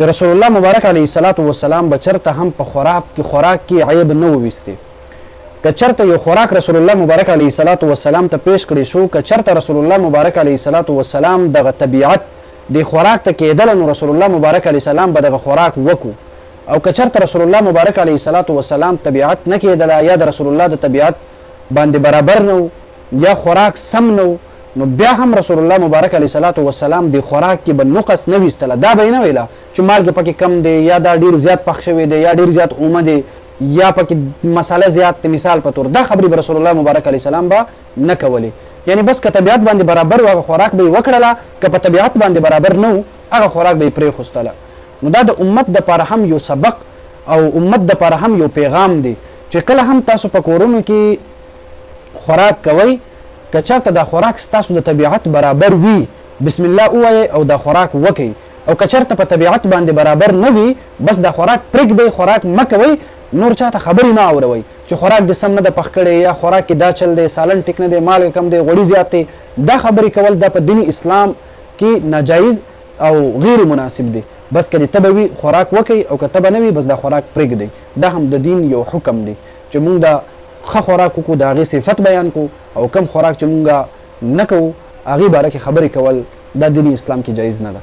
چې رسول الله مبارک علیه الصلاة والسلام به چرته هم په خوراک کې عیب نه وویستې. که چرته یو خوراک رسول الله مبارک علیه الصلاة والسلام ته پیش کړی شو، که چرته رسول الله مبارک علیه الصلاة والسلام دغه طبیعت د خوراک ته کېدل، نو رسول الله مبارک علیه السلام به دغه خوراک وکړو. او که چرته رسول الله مبارک علیه الصلاة والسلام طبیعت نه کېدله، یا د رسول الله د طبیعت باندې برابر نه یا خوراک سم نه، نو بیا هم رسول الله مبارک علیه الصلاة والسلام د خوراک کې به نقص نه ویستله. دا به یې نه ویله چې مالګې پکې کم دی، یا دا ډېر زیات پخ شوی دی، یا ډېر زیات اومه دی، یا پکې مساله زیات دی. مثال په تور دا خبرې به رسول الله مبارک علیه السلام به نه کولې. یعنی بس که طبیعت باندې برابر و هغه خوراک به یې وکړله، که په طبیعت باندې برابر نه و هغه خوراک به یې پرېښوستله. نو دا د امت دپاره هم یو سبق او امت دپاره هم یو پیغام دی چې کله هم تاسو په کورونو کې خوراک کوئ، که چېرته دا خوراک ستاسو د طبیعت برابر وي، بسم الله ووایئ او دا خوراک وکئ. او که چېرته په طبیعت باندې برابر نه وي، بس دا خوراک پرېږدئ، خوراک مه کوئ، نور چاته خبرې مه اوروئ چې خوراک دې سم نه ده پخ کړی، یا خوراک کې دا چل دی، سالن ټیک نه دی، مالګه کم دی، غوړي زیات دی. دا خبرې کول دا په دیني اسلام کې ناجایز او غیر مناسب دی. بس که دې تبه وي خوراک وکئ، او که تبه نه وي بس دا خوراک پرېږدئ. دا هم د دین یو حکم دی چې مونږ دا ښه خوراک وکړو، د هغې صفت بیان کړو، او کم خوراک چې مونږ نه کوو هغې باره کې خبرې کول دا دیني اسلام کې جایز نه ده.